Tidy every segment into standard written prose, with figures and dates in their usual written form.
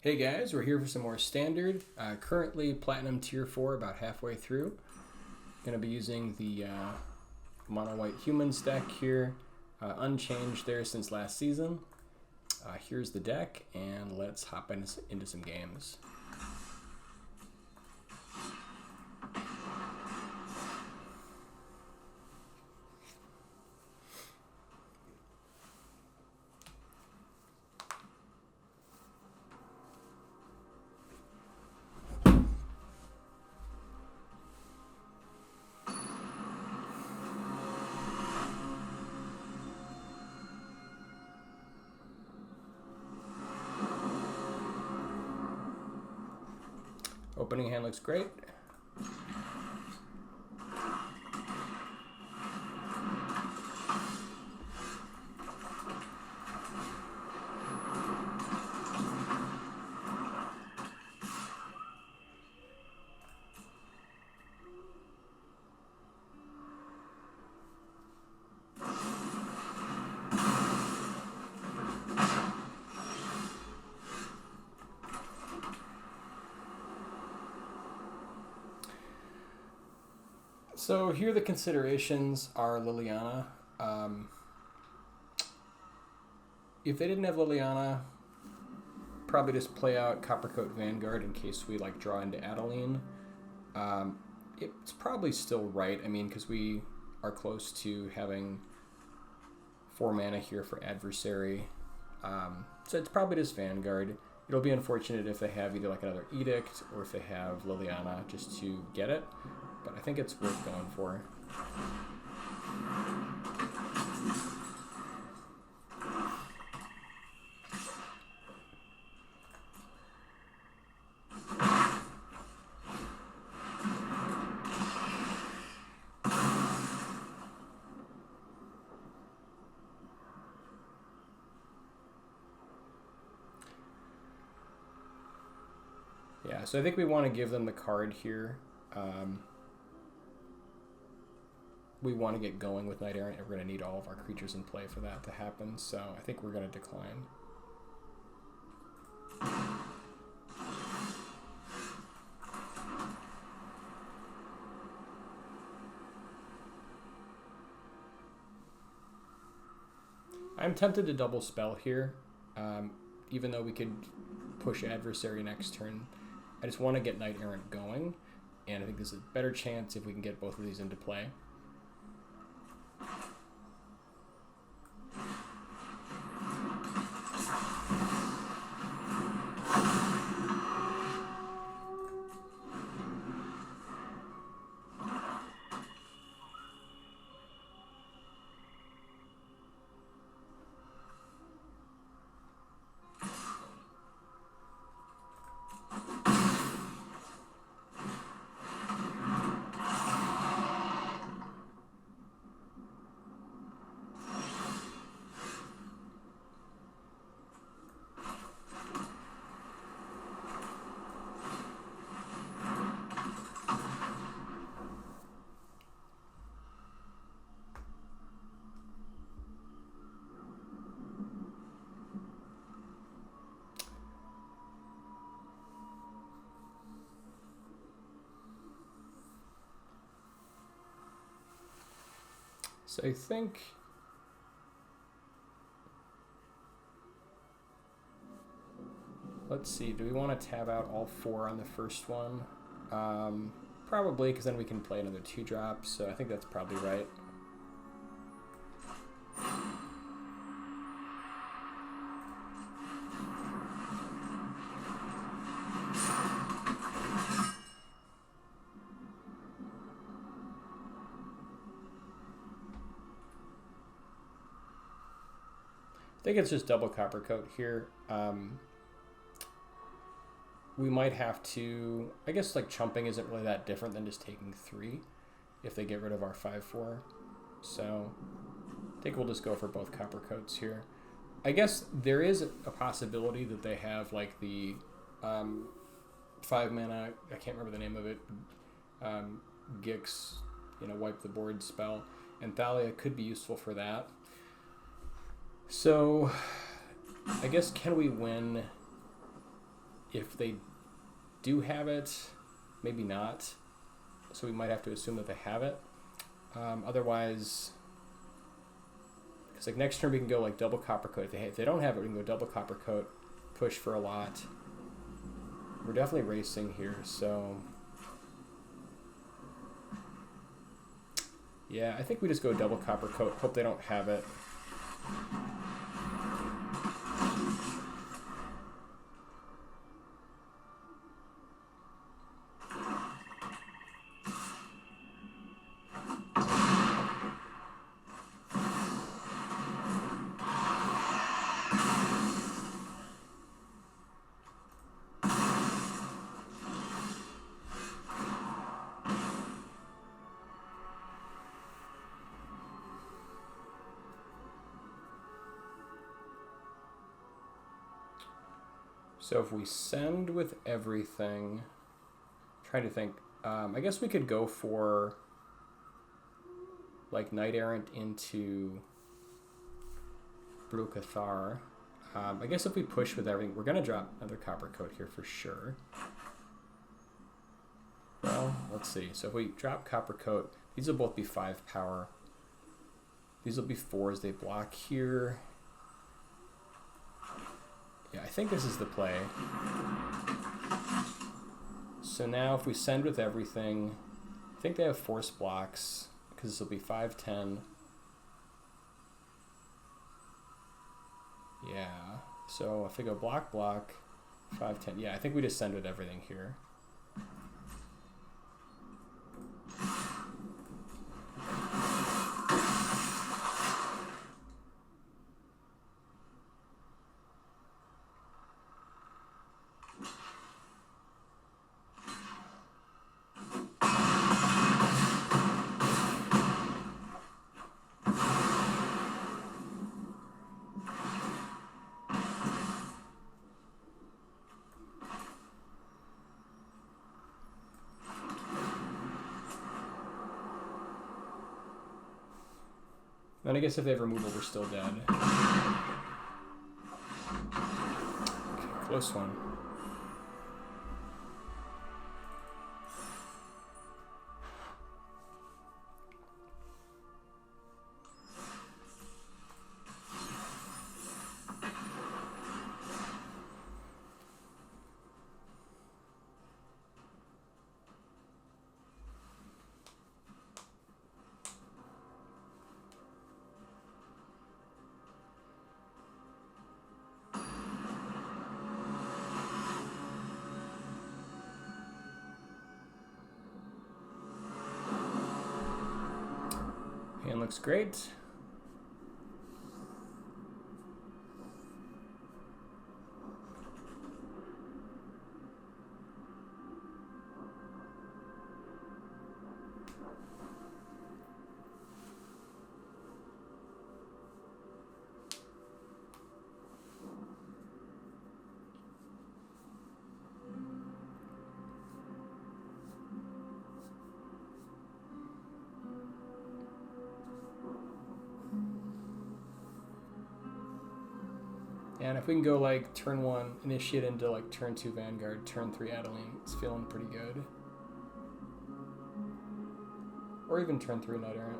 Hey guys, we're here for some more standard. Currently Platinum Tier 4, about halfway through. Gonna be using the Mono White Humans deck here. Unchanged there since last season. Here's the deck, and let's hop into some games. Opening hand looks great. So here the considerations are Liliana. If they didn't have Liliana, probably just play out Coppercoat Vanguard in case we draw into Adeline. It's probably still right. I mean, because we are close to having 4 mana here for Adversary. So it's probably just Vanguard. It'll be unfortunate if they have either another Edict or if they have Liliana just to get it. But I think it's worth going for. Yeah, so I think we want to give them the card here. We want to get going with Knight Errant, and we're going to need all of our creatures in play for that to happen, so I think we're going to decline. I'm tempted to double spell here, even though we could push Adversary next turn. I just want to get Knight Errant going, and I think there's a better chance if we can get both of these into play. So I think let's see, do we want to tab out all 4 on the first one? Probably, because then we can play another 2-drop, so I think that's probably right. I think it's just double Coppercoat here. We might have to, I guess chumping isn't really that different than just taking 3 if they get rid of our 5/4. So I think we'll just go for both Coppercoats here. I guess there is a possibility that they have the 5 mana, I can't remember the name of it, Gix, wipe the board spell, and Thalia could be useful for that. So I guess can we win if they do have it, maybe not. So we might have to assume that they have it. Otherwise, because like next turn we can go like double copper coat. If they don't have it, we can go double copper coat, push for a lot. We're definitely racing here, so yeah, I think we just go double copper coat. Hope they don't have it. So if we send with everything, I'm trying to think, I guess we could go for like Knight Errant into Brutal Cathar. I guess if we push with everything, we're going to drop another copper coat here for sure. Well, let's see. So if we drop copper coat, these will both be 5 power. These will be 4s. They block here. Yeah, I think this is the play. So now if we send with everything, I think they have force blocks because this will be 5-10. Yeah, so if they go block, 5-10. Yeah, I think we just send with everything here. Then I guess if they have removal, we're still dead. Okay, close one. Hand looks great. And if we can go like turn 1, initiate into like turn 2 Vanguard, turn 3 Adeline, it's feeling pretty good. Or even turn 3 Knight Errant.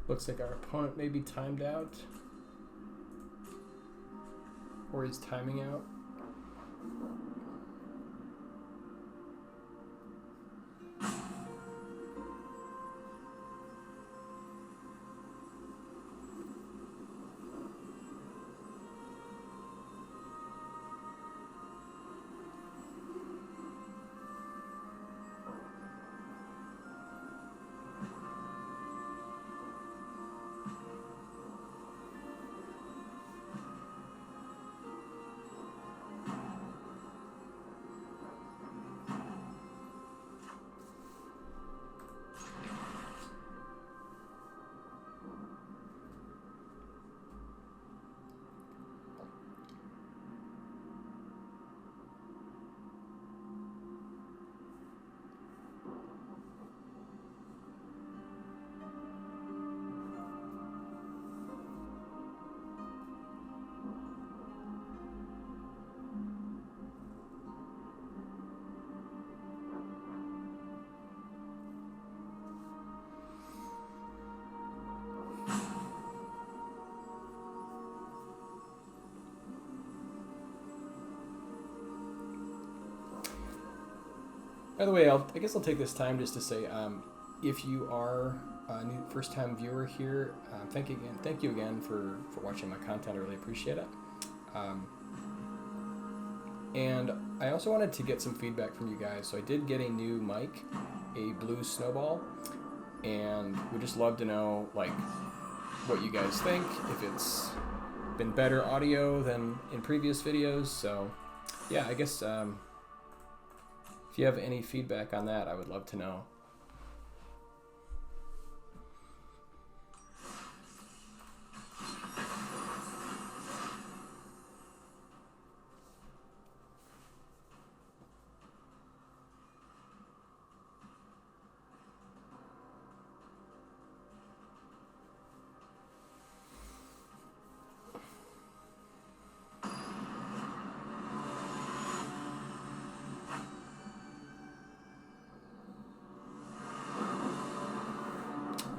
Looks like our opponent may be timed out. Or he's timing out. By the way, I guess I'll take this time just to say, if you are a new first-time viewer here, thank you again for watching my content. I really appreciate it. And I also wanted to get some feedback from you guys. So I did get a new mic, a blue snowball, and we'd just love to know like what you guys think, if it's been better audio than in previous videos. So yeah, I guess if you have any feedback on that, I would love to know.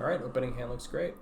All right, opening hand looks great.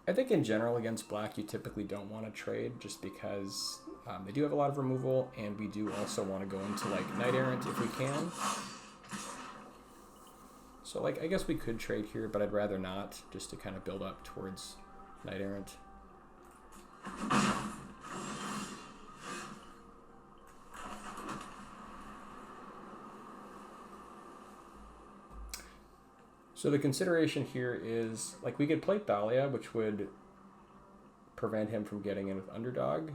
I think in general against black, you typically don't want to trade just because they do have a lot of removal, and we do also want to go into like Knight Errant if we can. So like I guess we could trade here, but I'd rather not, just to kind of build up towards Knight Errant. So the consideration here is, like, we could play Thalia, which would prevent him from getting in with Underdog.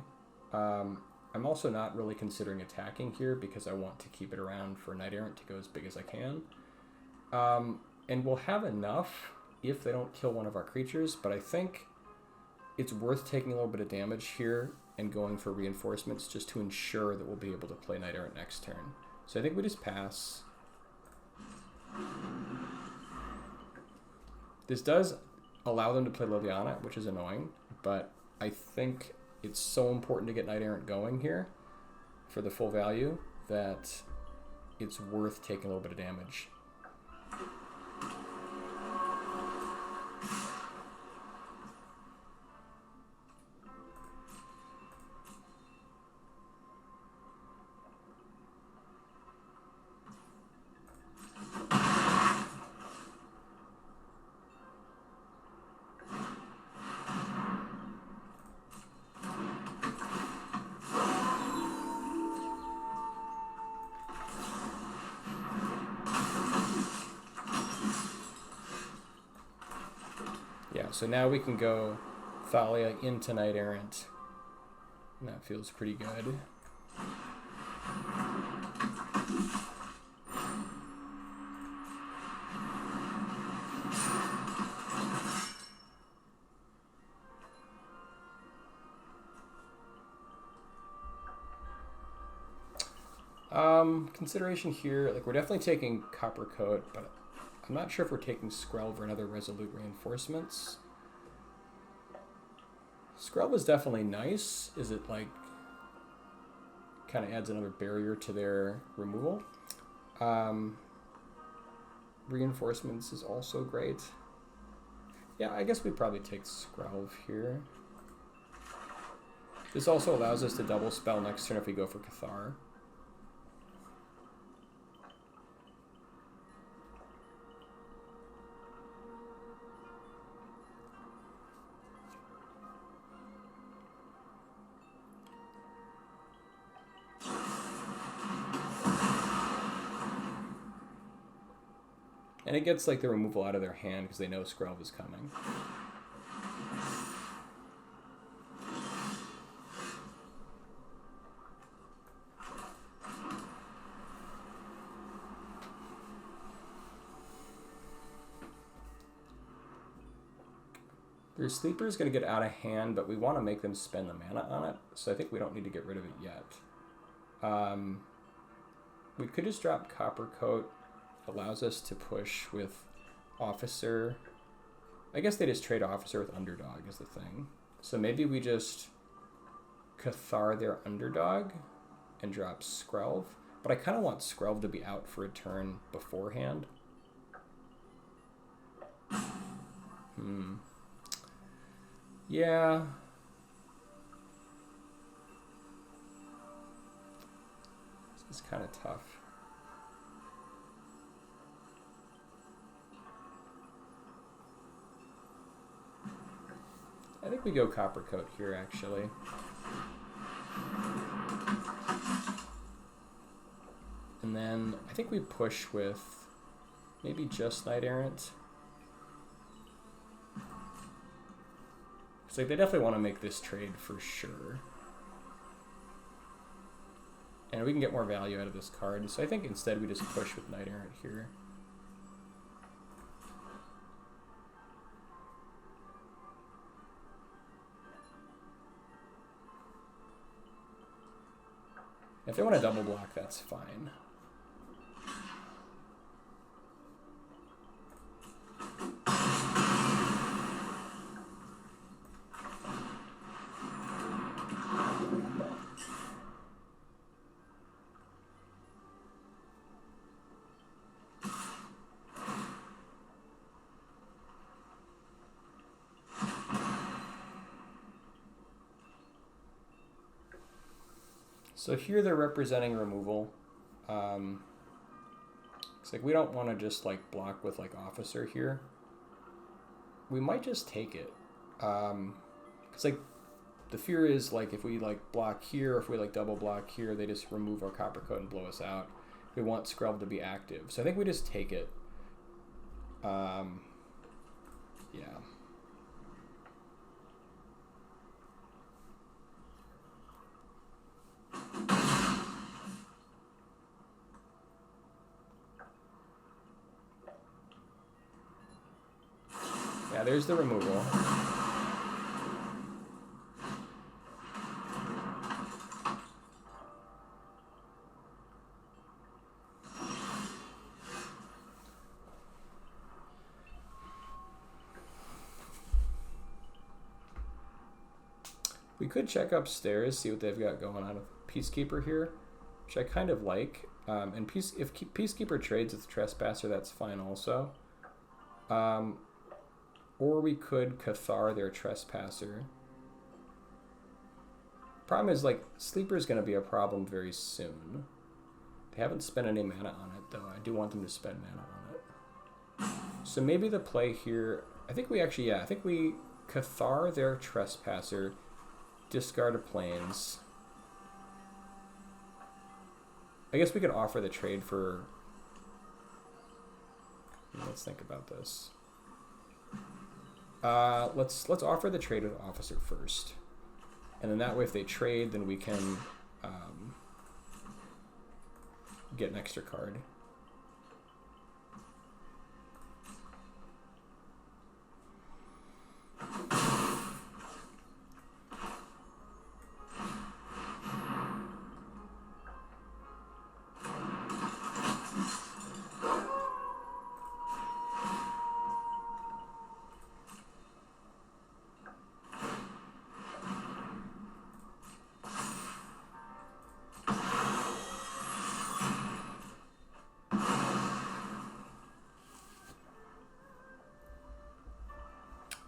I'm also not really considering attacking here because I want to keep it around for Knight Errant to go as big as I can. And we'll have enough if they don't kill one of our creatures, but I think it's worth taking a little bit of damage here and going for reinforcements just to ensure that we'll be able to play Knight Errant next turn. So I think we just pass. This does allow them to play Liliana, which is annoying, but I think it's so important to get Knight Errant going here for the full value that it's worth taking a little bit of damage. So now we can go Thalia into Knight Errant, and that feels pretty good. Consideration here, like we're definitely taking Copper Coat, but I'm not sure if we're taking Skrelv or another Resolute Reinforcements. Skrelv is definitely nice. Is it like kind of adds another barrier to their removal? Reinforcements is also great. Yeah, I guess we'd probably take Skrelv here. This also allows us to double spell next turn if we go for Cathar. And it gets like the removal out of their hand because they know Skrelv is coming. Their Sleeper is going to get out of hand, but we want to make them spend the mana on it, so I think we don't need to get rid of it yet. We could just drop Copper Coat. Allows us to push with Officer. I guess they just trade Officer with Underdog is the thing. So maybe we just Cathar their Underdog and drop Skrelv. But I kind of want Skrelv to be out for a turn beforehand. Yeah. This is kind of tough. I think we go Copper Coat here, actually. And then I think we push with maybe just Knight Errant. It's like they definitely want to make this trade for sure. And we can get more value out of this card. So I think instead we just push with Knight Errant here. If they want to double block, that's fine. So here they're representing removal. It's like we don't want to just like block with like Officer here. We might just take it. It's like the fear is like if we like block here, if we like double block here, they just remove our Copper Coat and blow us out. We want Skrelv to be active. So I think we just take it. Yeah. Yeah, there's the removal. We could check upstairs, see what they've got going on with Peacekeeper here, which I kind of like. And if Peacekeeper trades with Trespasser, that's fine also. Or we could Cathar their Trespasser. Problem is, like, Sleeper's going to be a problem very soon. They haven't spent any mana on it, though. I do want them to spend mana on it. So maybe the play here... I think we actually, yeah, I think we Cathar their Trespasser, discard a Plains. I guess we could offer the trade for... Let's think about this. Let's offer the trade with Officer first, and then that way if they trade, then we can get an extra card.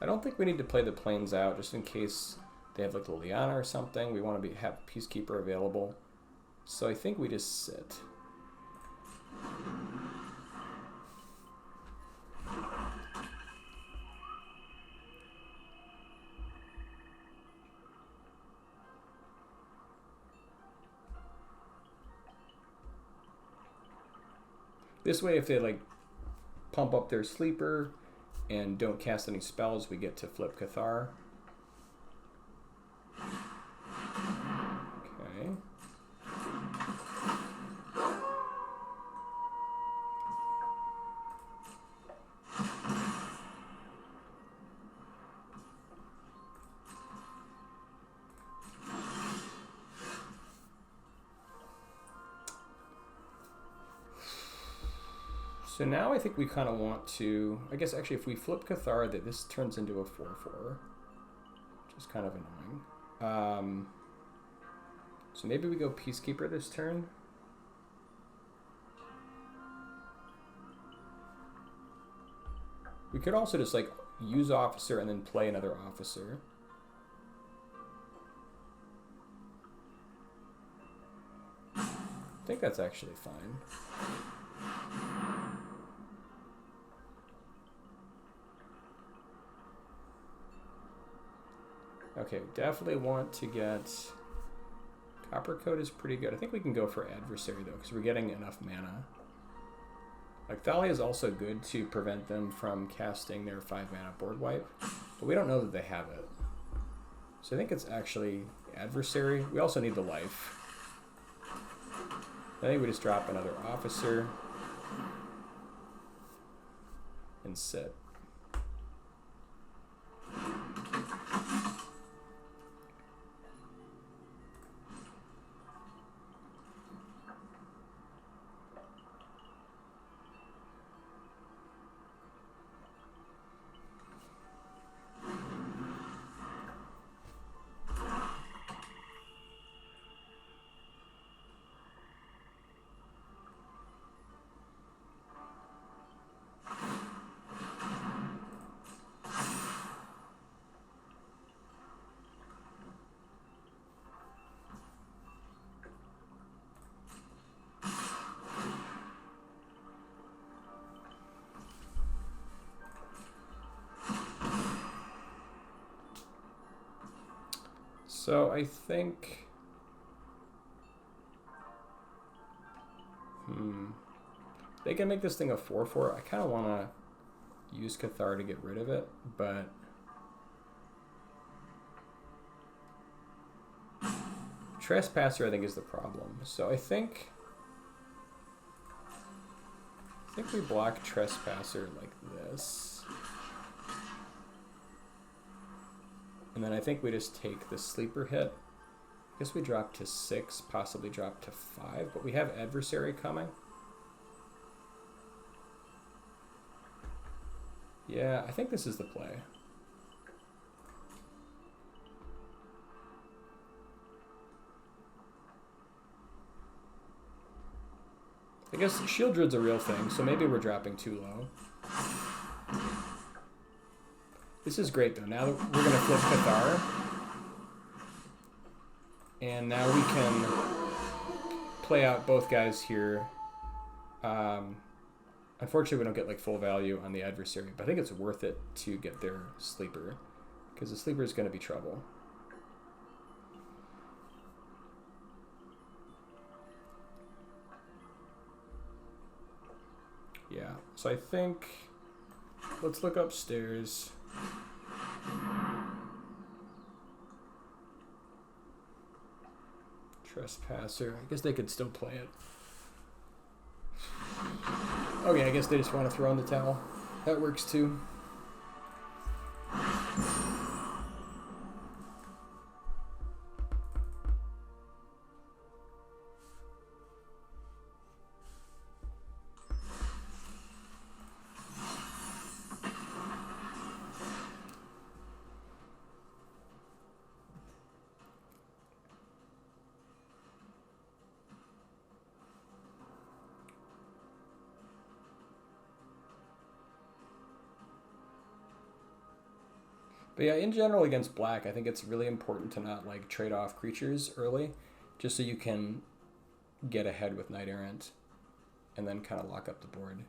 I don't think we need to play the Plains out, just in case they have like Liliana or something. We want to have Peacekeeper available. So I think we just sit. This way, if they like pump up their Sleeper and don't cast any spells, we get to flip Cathar. Okay. So now I think we kind of want to, I guess actually if we flip Cathar, that this turns into a 4/4, which is kind of annoying. So maybe we go Peacekeeper this turn. We could also just like use Officer and then play another Officer. I think that's actually fine. Okay, definitely want to get... Copper Coat is pretty good. I think we can go for Adversary though, because we're getting enough mana. Like Thalia is also good to prevent them from casting their 5 mana board wipe, but we don't know that they have it. So I think it's actually Adversary. We also need the life. I think we just drop another Officer and sit. So I think... They can make this thing a 4/4. I kind of want to use Cathar to get rid of it, but... Trespasser, I think, is the problem. So I think we block Trespasser like this. And then I think we just take the sleeper hit. I guess we drop to 6, possibly drop to 5, but we have Adversary coming. Yeah, I think this is the play. I guess Shield Druid's a real thing, so maybe we're dropping too low. This is great though. Now we're going to flip Cathar. And now we can play out both guys here. Unfortunately, we don't get like full value on the Adversary, but I think it's worth it to get their sleeper, because the sleeper is going to be trouble. Yeah, so I think let's look upstairs. Trespasser. I guess they could still play it. Okay, I guess they just want to throw in the towel. That works too. But yeah, in general against black, I think it's really important to not like trade off creatures early, just so you can get ahead with Knight Errant and then kind of lock up the board.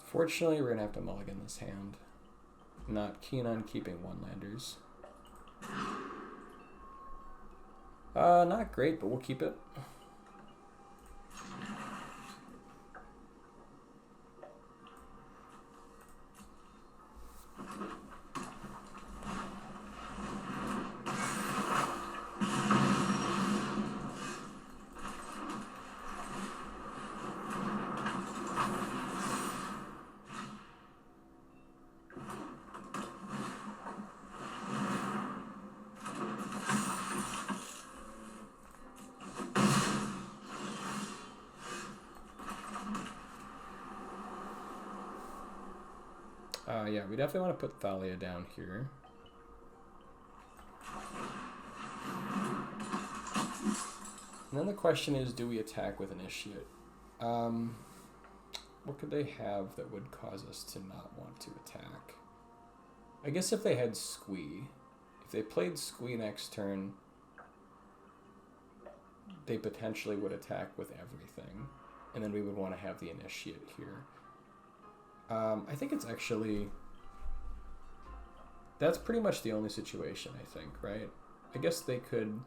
Fortunately, we're going to have to mulligan this hand. Not keen on keeping one-landers. Not great, but we'll keep it. Yeah, we definitely want to put Thalia down here. And then the question is, do we attack with Initiate? What could they have that would cause us to not want to attack? I guess if they had Squee. If they played Squee next turn, they potentially would attack with everything. And then we would want to have the Initiate here. I think it's actually... That's pretty much the only situation, I think, right? I guess they could...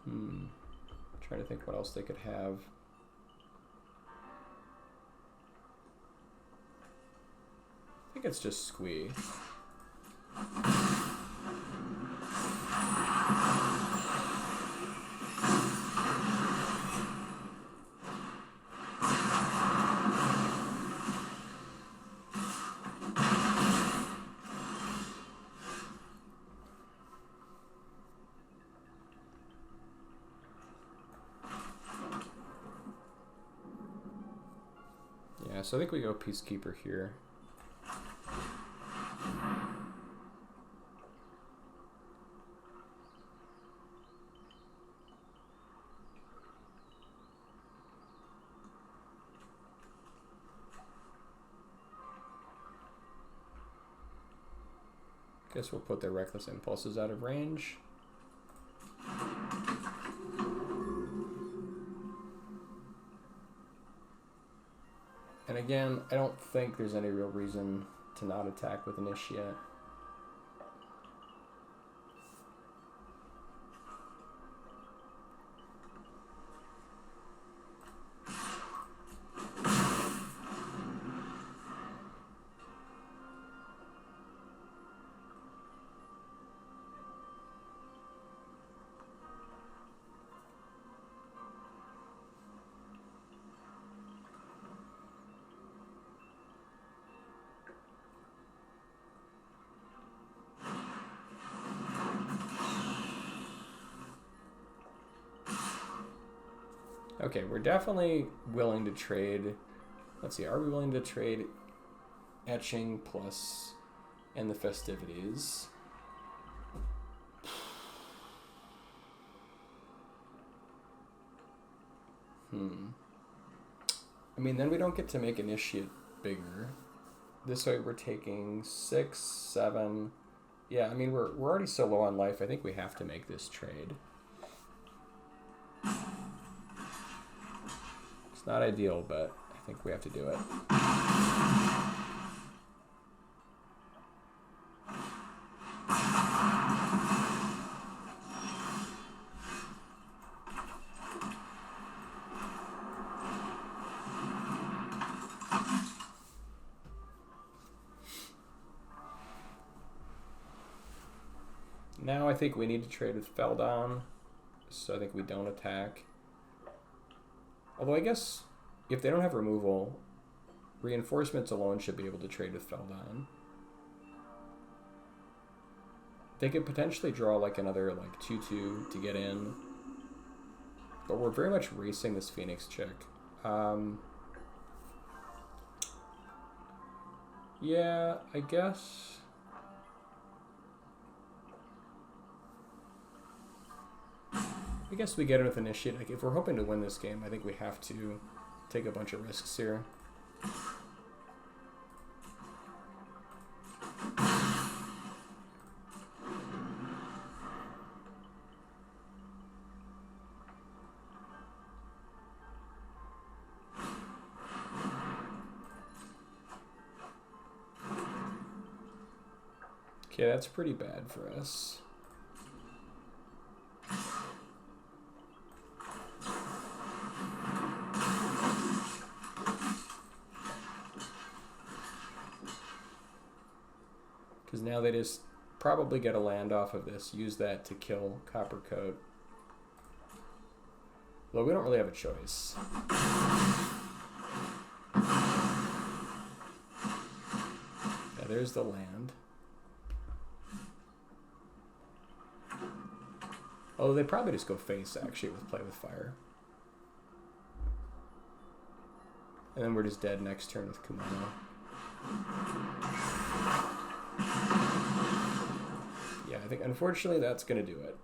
I'm trying to think what else they could have. I think it's just Squee. Yeah, so I think we go Peacekeeper here. Guess we'll put their Reckless Impulses out of range. And again, I don't think there's any real reason to not attack with Initiate. Okay, we're definitely willing to trade. Let's see, are we willing to trade Etching plus and the Festivities? I mean, then we don't get to make Initiate bigger. This way we're taking 6, 7. Yeah, I mean, we're already so low on life. I think we have to make this trade. It's not ideal, but I think we have to do it. Now I think we need to trade with Feldon, so I think we don't attack. Although I guess if they don't have removal, Reinforcements alone should be able to trade with Feldon. They could potentially draw like another like 2/2 to get in, but we're very much racing this Phoenix check. Yeah, I guess. I guess we get it with Initiate. Like, if we're hoping to win this game, I think we have to take a bunch of risks here. Okay, that's pretty bad for us. Because now they just probably get a land off of this, use that to kill Coppercoat. Though we don't really have a choice. Yeah, there's the land. Oh, they probably just go face, actually, with Play with Fire. And then we're just dead next turn with Kimono. Yeah, I think unfortunately that's going to do it.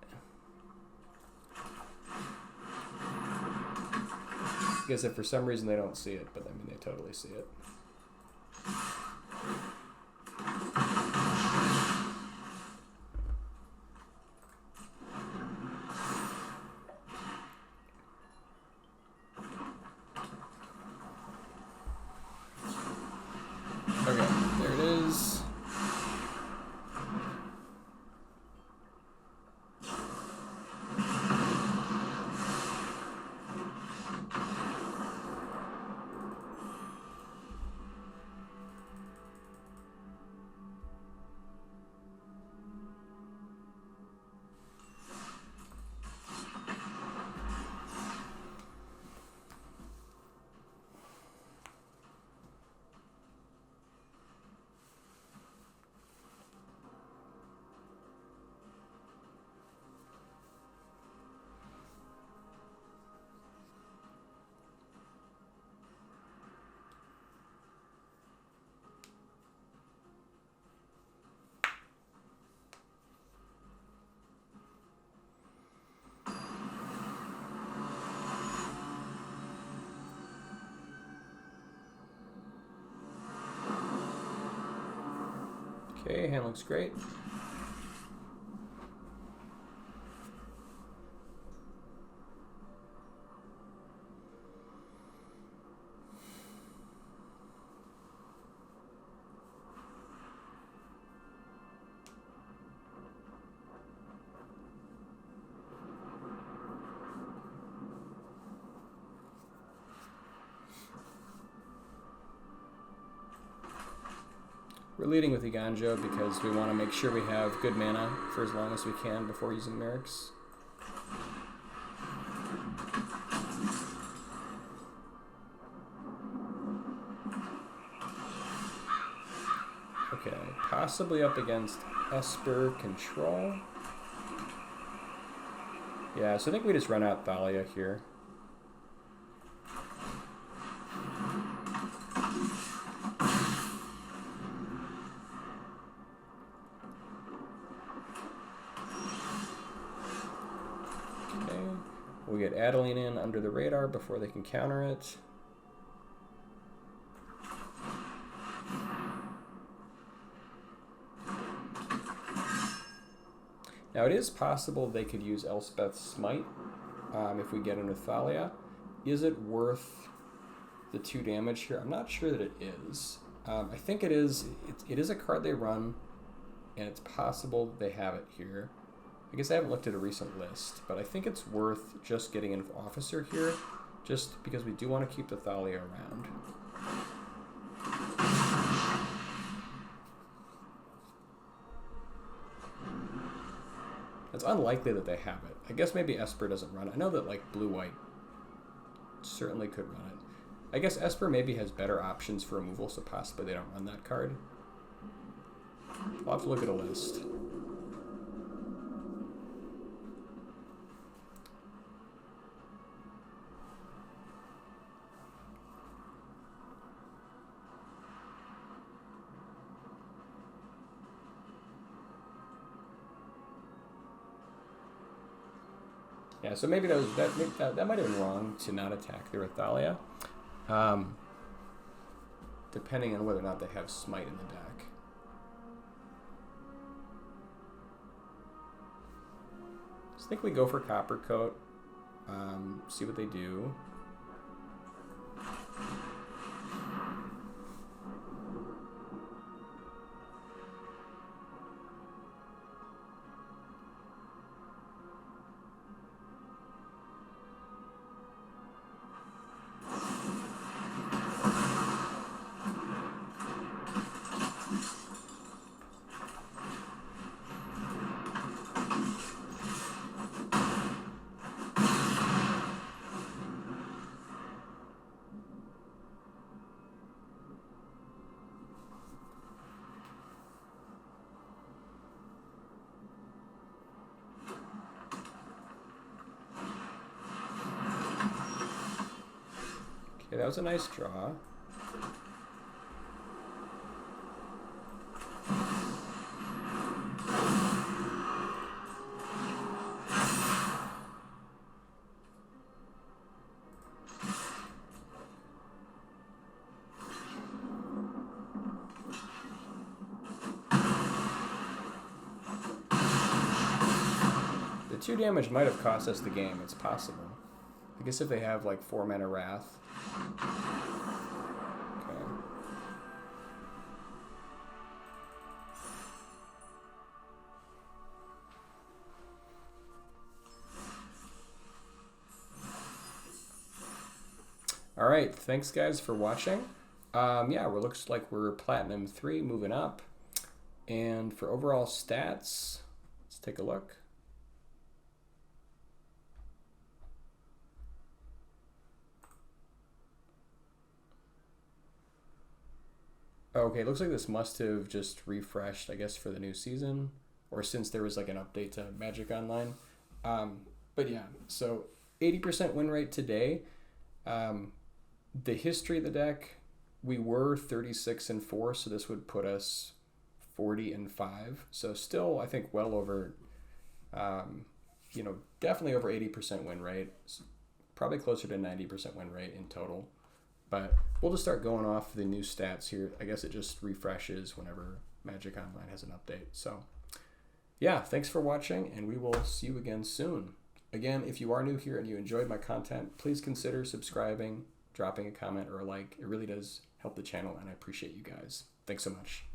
Because if for some reason they don't see it, but I mean they totally see it. Okay, there it is. Okay, hand looks great. We're leading with Iganjo because we want to make sure we have good mana for as long as we can before using Merrick's. Okay, possibly up against Esper Control. Yeah, so I think we just run out Thalia here. We get Adeline in under the radar before they can counter it. Now it is possible they could use Elspeth's Smite if we get into Thalia. Is it worth the 2 damage here? I'm not sure that it is. I think it is. It is a card they run, and it's possible that they have it here. I guess I haven't looked at a recent list, but I think it's worth just getting an officer here, just because we do want to keep the Thalia around. It's unlikely that they have it. I guess maybe Esper doesn't run it. I know that like blue-white certainly could run it. I guess Esper maybe has better options for removal, so possibly they don't run that card. I'll have to look at a list. Yeah, so maybe that might have been wrong to not attack their Thalia, depending on whether or not they have Smite in the deck. So I think we go for Coppercoat, see what they do. Okay, that was a nice draw. 2 damage might have cost us the game. It's possible. I guess if they have like 4 mana Wrath. Okay. All right, thanks guys for watching. Yeah, it looks like we're Platinum 3, moving up. And for overall stats, let's take a look. Okay, looks like this must have just refreshed, I guess, for the new season, or since there was like an update to Magic Online. But yeah, so 80% win rate today. The history of the deck, we were 36-4, so this would put us 40-5. So still, I think, well over, you know, definitely over 80% win rate. Probably closer to 90% win rate in total. But we'll just start going off the new stats here. I guess it just refreshes whenever Magic Online has an update. So yeah, thanks for watching, and we will see you again soon. Again, if you are new here and you enjoyed my content, please consider subscribing, dropping a comment or a like. It really does help the channel, and I appreciate you guys. Thanks so much.